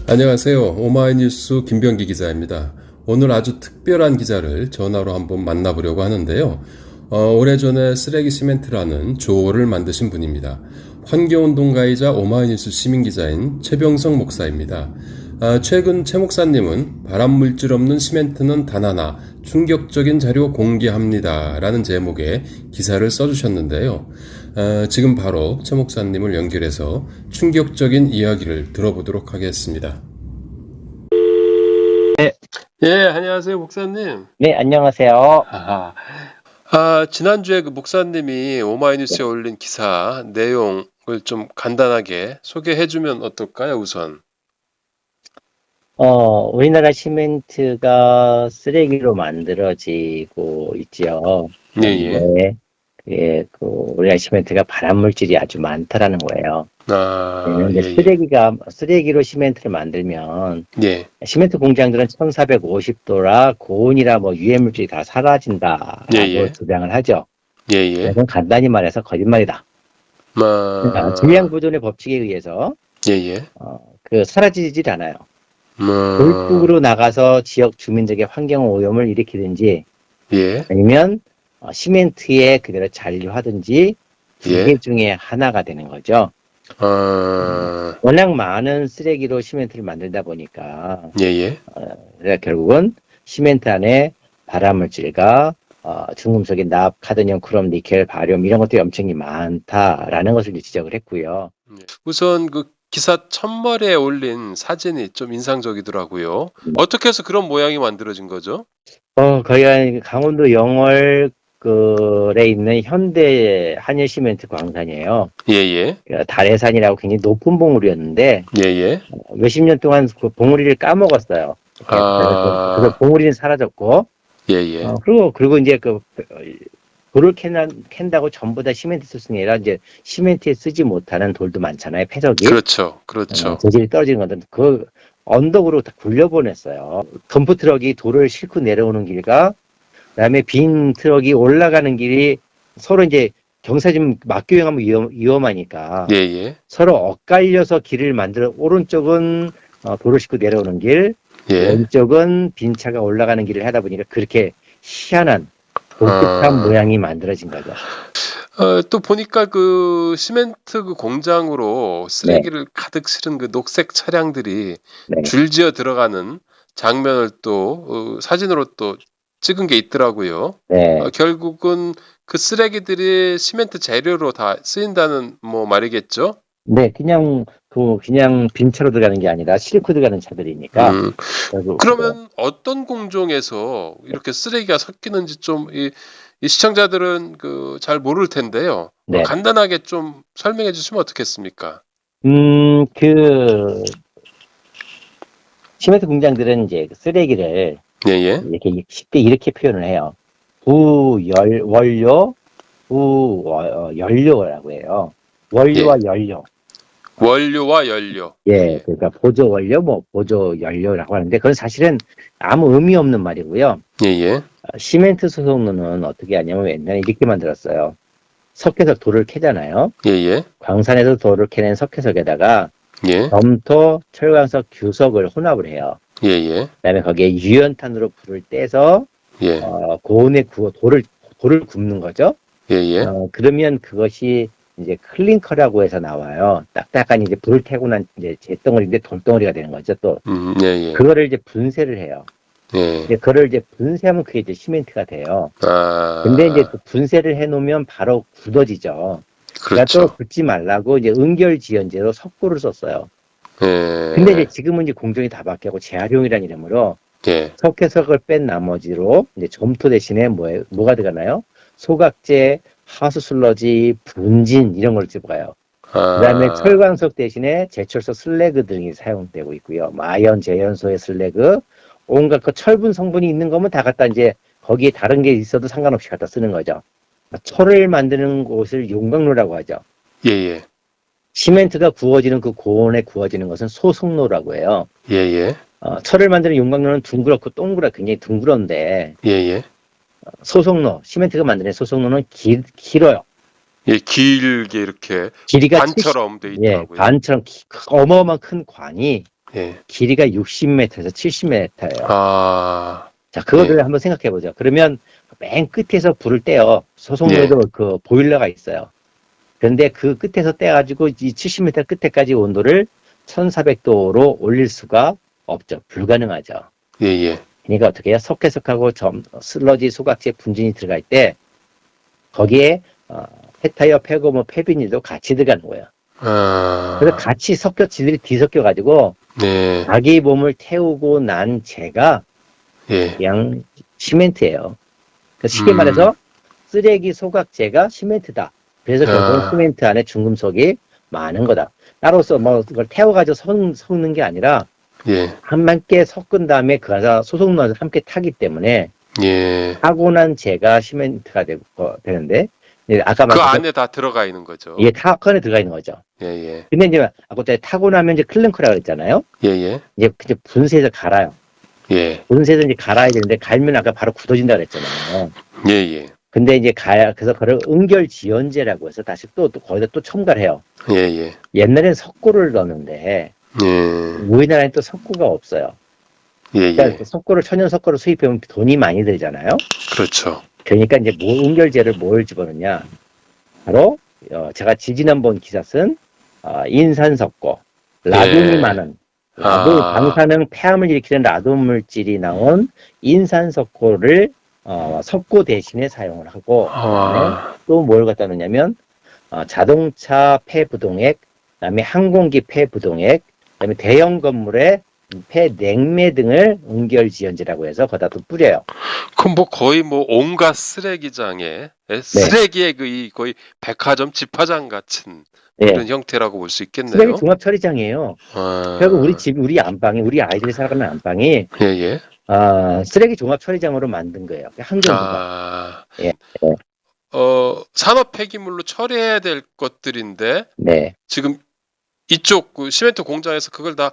안녕하세요. 오마이뉴스 김병기 기자입니다. 오늘 아주 특별한 기자를 전화로 한번 만나보려고 하는데요. 오래전에 쓰레기 시멘트라는 조어를 만드신 분입니다. 환경운동가이자 오마이뉴스 시민기자인 최병성 목사입니다. 최근 최 목사님은 발암물질 없는 시멘트는 단 하나, 충격적인 자료 공개합니다. 라는 제목의 기사를 써주셨는데요. 지금 바로 최 목사님을 연결해서 충격적인 이야기를 들어보도록 하겠습니다. 네, 예, 안녕하세요, 목사님. 네, 안녕하세요. 지난주에 그 목사님이 오마이뉴스에 올린 기사 내용을 좀 간단하게 소개해주면 어떨까요, 우선? 우리나라 시멘트가 쓰레기로 만들어지고 있지요. 예, 예. 그런데, 우리나라 시멘트가 발암물질이 아주 많다라는 거예요. 예, 그런데 쓰레기로 시멘트를 만들면, 예. 시멘트 공장들은 1450도라 고온이라 유해물질이 다 사라진다라고 예, 예. 주장을 하죠. 예, 예. 그건 간단히 말해서 거짓말이다. 그러니까 질량보존의 법칙에 의해서, 예, 예. 사라지질 않아요. 돌풍으로 나가서 지역 주민들에게 환경 오염을 일으키든지 예. 아니면 시멘트에 그대로 잔류하든지 두 개 예. 중에 하나가 되는 거죠. 워낙 많은 쓰레기로 시멘트를 만들다 보니까 예, 예. 그래서 결국은 시멘트 안에 발암물질과 중금속의 납, 카드뮴, 크롬, 니켈, 바륨 이런 것들이 엄청 많다라는 것을 지적을 했고요. 우선 그 기사 첫머리에 올린 사진이 좀 인상적이더라고요. 어떻게 해서 그런 모양이 만들어진 거죠? 거기가 강원도 영월에 있는 현대 한일시멘트 광산이에요. 예, 예. 달해산이라고 굉장히 높은 봉우리였는데 예, 예. 몇십 년 동안 그 봉우리를 까먹었어요. 그래서 봉우리는 사라졌고, 예, 예. 그리고 이제 돌을 캔다고 전부 다 시멘트 쓸 수 아니라 이제 시멘트에 쓰지 못하는 돌도 많잖아요. 폐석이. 그렇죠. 그렇죠. 재질이 떨어지는 건데 그 언덕으로 다 굴려보냈어요. 덤프 트럭이 돌을 싣고 내려오는 길과 그다음에 빈 트럭이 올라가는 길이 서로 이제 경사진 막교행하면 위험하니까 예, 예. 서로 엇갈려서 길을 만들어 오른쪽은 돌을 싣고 내려오는 길, 예. 왼쪽은 빈 차가 올라가는 길을 하다 보니까 그렇게 희한한 독특한 모양이 만들어진 거죠. 또 보니까 그 시멘트 그 공장으로 쓰레기를 가득 실은 그 녹색 차량들이 네. 줄지어 들어가는 장면을 또 사진으로 또 찍은 게 있더라고요. 네. 결국은 그 쓰레기들이 시멘트 재료로 다 쓰인다는 말이겠죠? 네, 그냥 빈 차로 들어가는 게 아니라 싣고 들어가는 차들이니까. 그러면 어떤 공종에서 이렇게 쓰레기가 섞이는지 좀 이 시청자들은 잘 모를 텐데요. 네. 간단하게 좀 설명해 주시면 어떻겠습니까? 시멘트 공장들은 이제 쓰레기를 예, 예. 이렇게 쉽게 이렇게 표현을 해요. 부연료라고 해요. 원료와 연료. 원료와 연료. 예, 그러니까 보조 원료, 보조 연료라고 하는데 그건 사실은 아무 의미 없는 말이고요. 예, 예. 시멘트 소속로는 어떻게 하냐면 옛날에 이렇게 만들었어요. 석회석 돌을 캐잖아요. 예, 예. 광산에서 돌을 캐낸 석회석에다가 예. 점토, 철광석, 규석을 혼합을 해요. 예, 예. 그다음에 거기에 유연탄으로 불을 떼서 예. 고온에 구워 돌을 굽는 거죠. 예, 예. 그러면 그것이 이제 클링커라고 해서 나와요. 딱딱한 이제 불을 태고 난 이제 재덩어리인데 돌덩어리가 되는 거죠. 또 예, 예. 그거를 이제 분쇄를 해요. 예. 이제 그거를 이제 분쇄하면 그게 이제 시멘트가 돼요. 근데 이제 또 분쇄를 해놓으면 바로 굳어지죠. 그러니까 그렇죠. 또 굳지 말라고 이제 은결지연제로 석고를 썼어요. 예. 근데 이제 지금은 이제 공정이 다 바뀌고 재활용이라는 이름으로 예. 석회석을 뺀 나머지로 이제 점토 대신에 뭐가 들어가나요? 소각제, 하수 슬러지, 분진 이런 걸 집어가요. 그다음에 철광석 대신에 제철소 슬래그 등이 사용되고 있고요. 마연, 제연소의 슬래그, 온갖 그 철분 성분이 있는 거면 다 갖다 이제 거기에 다른 게 있어도 상관없이 갖다 쓰는 거죠. 철을 만드는 곳을 용광로라고 하죠. 예, 예. 시멘트가 구워지는 그 고온에 구워지는 것은 소속로라고 해요. 예, 예. 철을 만드는 용광로는 둥그렇고 굉장히 둥그런데 예, 예. 소속로, 시멘트가 만드는 소속로는 길어요. 예, 길게 이렇게 길이가 반처럼 돼 예, 있더라고요. 반처럼 어마어마한 큰 관이 예. 길이가 60m에서 70m예요. 아, 자, 그거를 한번 생각해 보죠. 그러면 맨 끝에서 불을 떼요. 소속로에도 그 보일러가 있어요. 그런데 그 끝에서 떼가지고 이 70m 끝에까지 온도를 1400도로 올릴 수가 없죠. 불가능하죠. 예, 예. 그러니까 어떻게 해요? 석회석하고 슬러지 소각제 분진이 들어갈 때 거기에 폐타이어, 폐고무, 폐비닐도 같이 들어가는 거예요. 아, 그래서 같이 지들이 뒤섞여가지고 네, 자기 몸을 태우고 난 재가 예. 그냥 시멘트예요. 그러니까 쉽게 말해서 쓰레기 소각재가 시멘트다. 그래서 결국은 시멘트 안에 중금속이 많은 거다. 따로서 뭐 그걸 태워가지고 섞는 게 아니라 예, 함께 섞은 다음에 그 안에서 소속노를 함께 타기 때문에 예. 타고 난 재가 시멘트가 되는데 아까 그 말했던 안에 다 들어가 있는 거죠. 이게 타건에 들어가 있는 거죠. 예, 예. 근데 이제 아까 전에 타고 나면 이제 클랭크라고 했잖아요. 예, 예. 이제 분쇄해서 갈아요. 예, 분쇄해서 이제 갈아야 되는데 갈면 아까 바로 굳어진다 그랬잖아요. 예, 예. 근데 이제 그래서 그걸 응결지연제라고 해서 다시 또 거기다 또 첨가를 해요. 예, 예. 옛날엔 석고를 넣었는데 예, 우리나라엔 또 석고가 없어요. 예, 그러니까 예. 석고를 천연 석고를 수입해면 돈이 많이 들잖아요. 그렇죠. 그러니까 이제 응결제를 뭘 집어넣냐? 바로 제가 지지난번 기사 쓴 인산석고, 라듐이 예. 많은 라듐 아. 방사능 폐암을 일으키는 라듐 물질이 나온 인산석고를 석고 대신에 사용을 하고 아, 또 뭘 갖다 놓냐면 자동차 폐부동액, 그다음에 항공기 폐부동액, 그다음에 대형 건물의 폐냉매 등을 응결지연제라고 해서 거기다 또 뿌려요. 그럼 뭐 거의 뭐 온갖 쓰레기장에 쓰레기의 거의 백화점 집화장 같은 네. 이런 형태라고 볼 수 있겠네요. 쓰레기 종합 처리장이에요. 아, 결국 우리 안방이, 우리 아이들이 살아가는 안방이 예, 예. 쓰레기 종합 처리장으로 만든 거예요. 환경부가. 아, 예. 산업 폐기물로 처리해야 될 것들인데 네. 지금 이쪽 그 시멘트 공장에서 그걸 다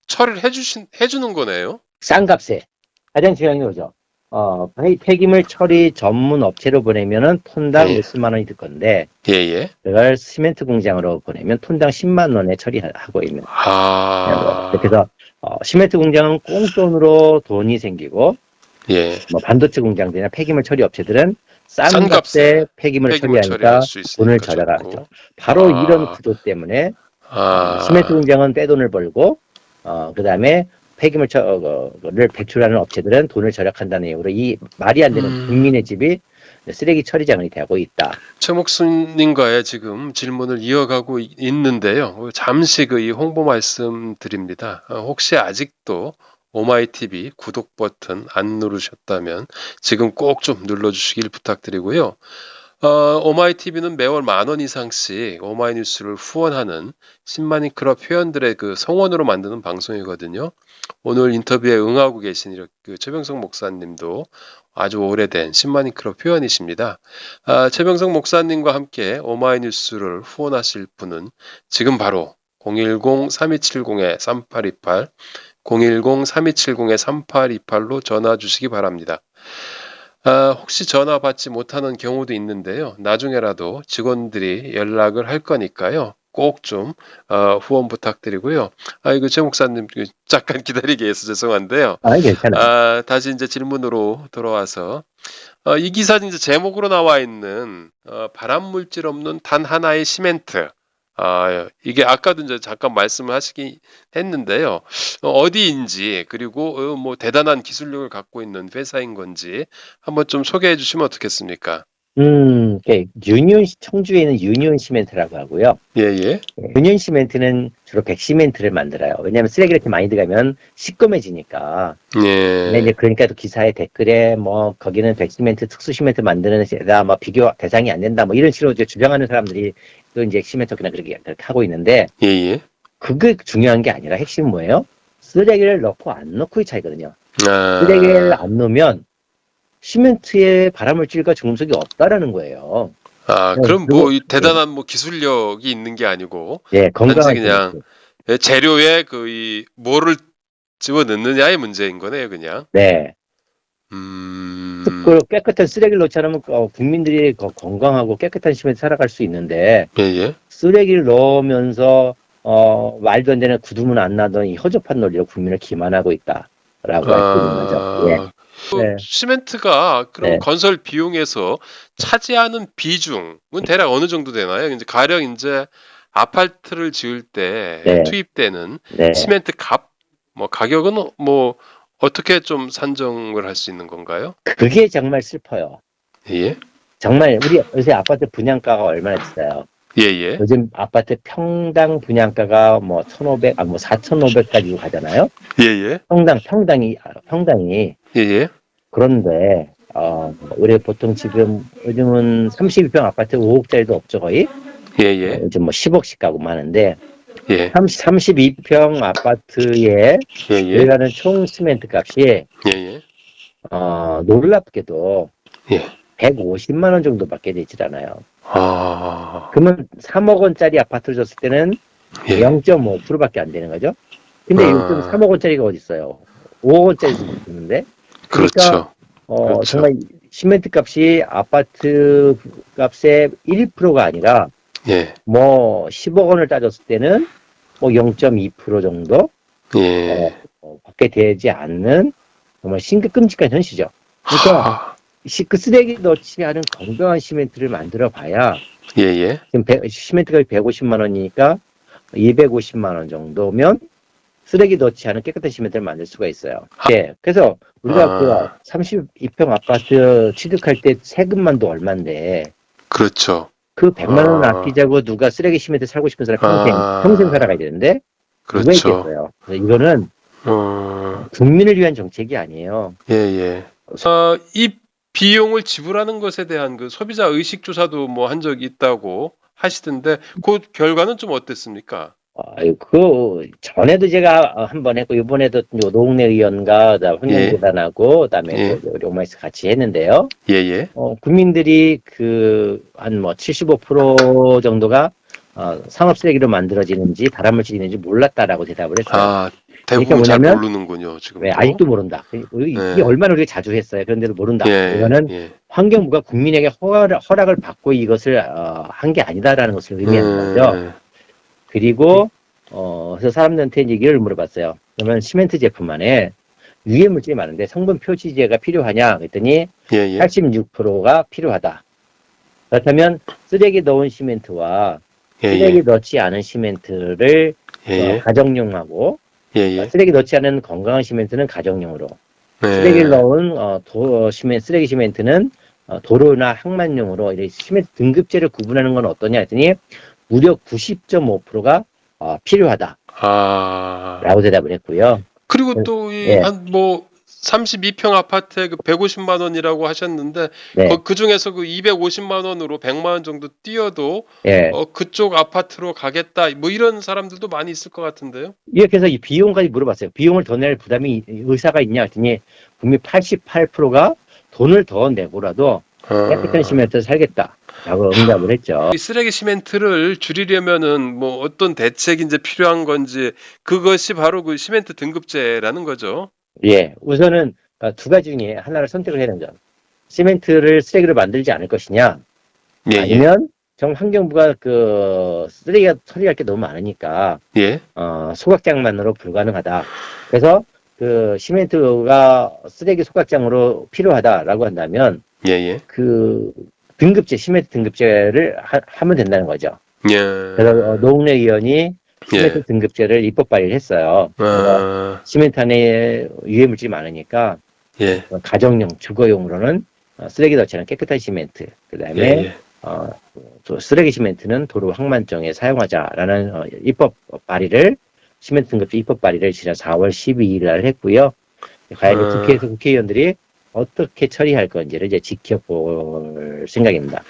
처리를 해주는 거네요. 싼 값에. 가장 중요한 게 뭐죠? 폐기물 처리 전문 업체로 보내면은 톤당 예. 몇십만 원이 들 건데, 예, 예. 그걸 시멘트 공장으로 보내면 톤당 10만 원에 처리하고 있는. 아, 그래서 시멘트 공장은 꽁돈으로 돈이 생기고, 예. 뭐 반도체 공장들이나 폐기물 처리 업체들은 싼 싼 값에 값에 폐기물 폐기물 처리하니까 처리할 수 있으니까 돈을 좋고. 절약하죠. 바로 이런 구조 때문에 시멘트 공장은 떼돈을 벌고, 그 다음에 폐기물을 배출하는 업체들은 돈을 절약한다는 이유로 이 말이 안 되는 국민의 집이 쓰레기 처리장이 되고 있다. 최 목수님과의 지금 질문을 이어가고 있는데요. 잠시 이 홍보 말씀 드립니다. 혹시 아직도 오마이TV 구독 버튼 안 누르셨다면 지금 꼭 좀 눌러주시길 부탁드리고요. 오마이TV는 매월 10,000원 이상씩 오마이뉴스를 후원하는 10만인 클럽 회원들의 그 성원으로 만드는 방송이거든요. 오늘 인터뷰에 응하고 계신 최병석 목사님도 아주 오래된 10만인 클럽 회원이십니다. 최병석 목사님과 함께 오마이뉴스를 후원하실 분은 지금 바로 010-3270-3828, 010-3270-3828로 전화 주시기 바랍니다. 혹시 전화 받지 못하는 경우도 있는데요. 나중에라도 직원들이 연락을 할 거니까요. 꼭 좀 후원 부탁드리고요. 이거 최 목사님 잠깐 기다리게 해서 죄송한데요. 괜찮아요. 다시 이제 질문으로 돌아와서 이 기사 이제 제목으로 나와 있는 발암 물질 없는 단 하나의 시멘트. 이게 아까도 이제 잠깐 말씀을 하시긴 했는데요. 어디인지 그리고 뭐 대단한 기술력을 갖고 있는 회사인 건지 한번 좀 소개해 주시면 어떻겠습니까? 청주에 있는 유니온 시멘트라고 하고요. 예, 예. 유니온 시멘트는 주로 백시멘트를 만들어요. 왜냐하면 쓰레기가 이렇게 많이 들어가면 시꺼매지니까. 근데 이제 예. 그러니까 또 기사의 댓글에 뭐 거기는 백시멘트, 특수시멘트 만드는 데다 뭐 비교 대상이 안 된다 뭐 이런 식으로 이제 주장하는 사람들이 또 이제 시멘트 그냥 그렇게 하고 있는데 예, 예. 그게 중요한 게 아니라 핵심은 뭐예요? 쓰레기를 넣고 안 넣고의 차이거든요. 쓰레기를 안 넣으면 시멘트에 발암물질과 중금속이 없다라는 거예요. 그럼 뭐 대단한 뭐 기술력이 있는 게 아니고 건강한 그냥 재료에 이 뭐를 집어 넣느냐의 문제인 거네요, 그냥. 네. 깨끗한 쓰레기를 넣지 않으면 국민들이 건강하고 깨끗한 시멘트 살아갈 수 있는데 예, 예. 쓰레기를 넣으면서 말도 안 되는 구두문 안 나던 이 허접한 논리로 국민을 기만하고 있다라고 할 수 있는 거죠. 예. 네. 시멘트가 그럼 네. 건설 비용에서 차지하는 비중은 대략 어느 정도 되나요? 이제 가령 이제 아파트를 지을 때 네. 투입되는 네. 시멘트 값, 뭐 가격은 뭐 어떻게 좀 산정을 할 수 있는 건가요? 그게 정말 슬퍼요. 예, 정말 우리 요새 아파트 분양가가 얼마나 비싸요. 예, 예, 요즘 아파트 평당 분양가가 뭐 1,500, 뭐 4,500까지 가잖아요. 예, 예, 평당이 예, 예, 그런데 우리 보통 지금 요즘은 32평 아파트 5억짜리도 없죠 거의. 예, 예, 요즘 뭐 10억씩 가고 하는데 예, 32평 아파트에 예, 예, 들어가는 총 시멘트 값이 예, 예, 놀랍게도 예. 150만 원 정도밖에 되질 않아요. 아, 그러면 3억 원짜리 아파트를 줬을 때는 예, 0.5%밖에 안 되는 거죠. 근데 요즘 3억 원짜리가 어디 있어요? 5억 원짜리도 있는데. 그렇죠. 그렇죠. 정말 시멘트 값이 아파트 값의 1%가 아니라 예, 뭐 10억 원을 따졌을 때는 뭐 0.2% 정도 예. 밖에 되지 않는 정말 끔찍한 현실이죠. 그러니까 아, 그 쓰레기 넣지 않은 건강한 시멘트를 만들어 봐야 예, 예, 지금 시멘트가 150만 원이니까 250만 원 정도면 쓰레기 넣지 않은 깨끗한 시멘트를 만들 수가 있어요. 예. 그래서 우리가 그 32평 아파트 취득할 때 세금만도 얼만데 그렇죠. 그 100만 원 아끼자고 누가 쓰레기 시멘트 살고 싶은 사람 평생 살아가야 되는데 누가 그렇죠. 있겠어요. 그래서 이거는 국민을 위한 정책이 아니에요. 예, 예. 이 비용을 지불하는 것에 대한 그 소비자 의식 조사도 뭐 한 적이 있다고 하시던데 그 결과는 좀 어땠습니까? 그 전에도 제가 한 번 했고 이번에도 노웅래 의원과 환경재단하고 그다음에 예. 우리 오마이스 같이 했는데요. 예, 예. 국민들이 그 한 뭐 75% 정도가 상업 쓰레기로 만들어지는지 발암물질이 있는지 몰랐다라고 대답을 했어요. 아, 대부분 그러니까 잘 뭐냐면 모르는군요, 지금. 왜 아직도 모른다. 이게 얼마나 우리가 자주 했어요. 그런데도 모른다. 예, 이거는 예. 환경부가 국민에게 허락을 받고 이것을 한 게 아니다라는 것을 의미하는 거죠. 그리고 그래서 사람들한테 얘기를 물어봤어요. 그러면 시멘트 제품 안에 유해 물질이 많은데 성분 표시제가 필요하냐? 그랬더니 예, 예. 86%가 필요하다. 그렇다면 쓰레기 넣은 시멘트와 예, 쓰레기 예. 넣지 않은 시멘트를 예, 예. 가정용하고 예, 예. 쓰레기 넣지 않은 건강한 시멘트는 가정용으로 예. 쓰레기를 넣은 쓰레기 시멘트는 도로나 항만용으로 이렇게 시멘트 등급제를 구분하는 건 어떠냐 했더니 무려 90.5%가 필요하다. 아. 라고 대답을 했고요. 그리고 또 예. 한 뭐 32평 아파트에 그 150만 원이라고 하셨는데 네. 그 중에서 그 250만 원으로 100만 원 정도 뛰어도 예. 그쪽 아파트로 가겠다. 뭐 이런 사람들도 많이 있을 것 같은데요. 이렇게 해서 이 비용까지 물어봤어요. 비용을 더 낼 부담이 의사가 있냐 했더니 국민 88%가 돈을 더 내고라도 깨끗한 시멘트를 살겠다라고 응답을 했죠. 이 쓰레기 시멘트를 줄이려면은 뭐 어떤 대책이 이제 필요한 건지 그것이 바로 그 시멘트 등급제라는 거죠. 예, 우선은 두 가지 중에 하나를 선택을 해야 된다. 시멘트를 쓰레기로 만들지 않을 것이냐, 예, 아니면 정말 환경부가 그 쓰레기가 처리할 게 너무 많으니까 예. 소각장만으로 불가능하다. 그래서 그 시멘트가 쓰레기 소각장으로 필요하다라고 한다면 예, 예. 그 등급제 시멘트 등급제를 하면 된다는 거죠. 예. 그래서 노웅래 의원이 시멘트 예. 등급제를 입법 발의를 했어요. 그래서 시멘트 안에 유해 물질이 많으니까 예. 가정용, 주거용으로는 쓰레기 넣지 않은 깨끗한 시멘트, 그다음에 예. 또 쓰레기 시멘트는 도로 항만정에 사용하자라는 입법 발의를 시멘트 등급제 입법 발의를 지난 4월 12일 날 했고요. 과연 국회에서 국회의원들이 어떻게 처리할 건지를 이제 지켜볼 생각입니다.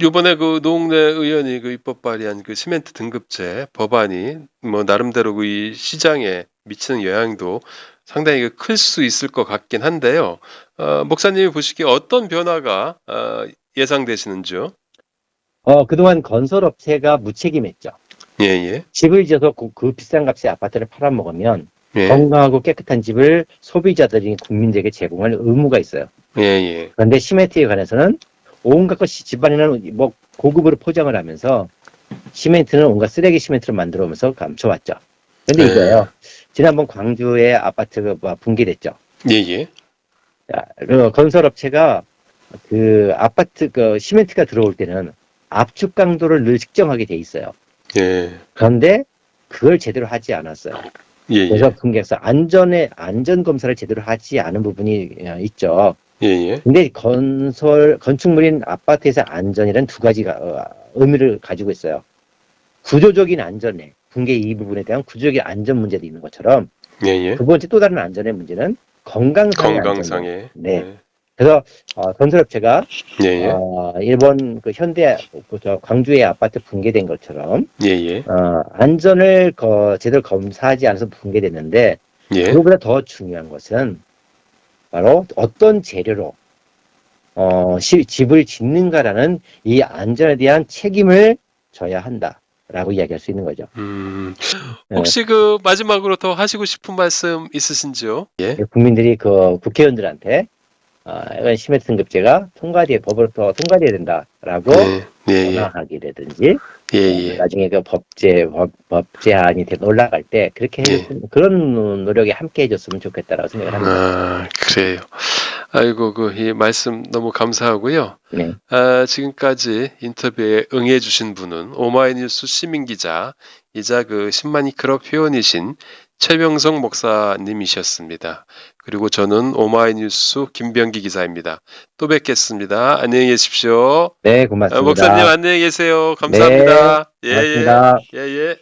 이번에 그 노웅래 의원이 그 입법 발의한 그 시멘트 등급제 법안이 뭐 나름대로 그 이 시장에 미치는 영향도 상당히 클 수 있을 것 같긴 한데요. 목사님이 보시기에 어떤 변화가 예상되시는지요? 그동안 건설업체가 무책임했죠. 예, 예. 집을 지어서 그 비싼 값에 아파트를 팔아먹으면 예. 건강하고 깨끗한 집을 소비자들이 국민들에게 제공할 의무가 있어요. 예, 예. 그런데 시멘트에 관해서는 온갖 것이 집안에는 뭐 고급으로 포장을 하면서 시멘트는 온갖 쓰레기 시멘트를 만들어 오면서 감춰왔죠. 근데 네. 이거예요. 지난번 광주에 아파트가 붕괴됐죠. 예, 예. 자, 그 건설업체가 그 아파트 그 시멘트가 들어올 때는 압축 강도를 늘 측정하게 돼 있어요. 예. 그런데 그걸 제대로 하지 않았어요. 예, 그래서 예. 붕괴해서 안전 검사를 제대로 하지 않은 부분이 있죠. 예, 예. 근데 건축물인 아파트에서 안전이란 두 가지가 의미를 가지고 있어요. 구조적인 안전에 붕괴 이 부분에 대한 구조적인 안전 문제도 있는 것처럼 예, 예. 두 번째 또 다른 안전의 문제는 건강상의 안전. 건강상에. 네. 그래서 건설업체가 예, 예. 일본 그 현대 광주의 아파트 붕괴된 것처럼 예, 예. 안전을 제대로 검사하지 않아서 붕괴됐는데 예. 그거보다 더 중요한 것은 바로 어떤 재료로 집을 짓는가라는 이 안전에 대한 책임을 져야 한다라고 이야기할 수 있는 거죠. 혹시 그 마지막으로 더 하시고 싶은 말씀 있으신지요? 예. 국민들이 그 국회의원들한테 이건 시멘트 등급제가 법으로 통과돼야 된다라고 예, 예, 예. 전화하기라든지 예, 예. 나중에 그 법제안이 올라갈 때 그렇게 그런 노력에 함께 해줬으면 좋겠다라고 생각을 합니다. 아, 그래요. 아이고, 이 말씀 너무 감사하고요. 네. 지금까지 인터뷰에 응해주신 분은 오마이뉴스 시민기자이자 그 10만이 클럽 회원이신 최병성 목사님이셨습니다. 그리고 저는 오마이뉴스 김병기 기자입니다. 또 뵙겠습니다. 안녕히 계십시오. 네, 고맙습니다. 목사님 안녕히 계세요. 감사합니다. 네, 고맙습니다. 예, 예.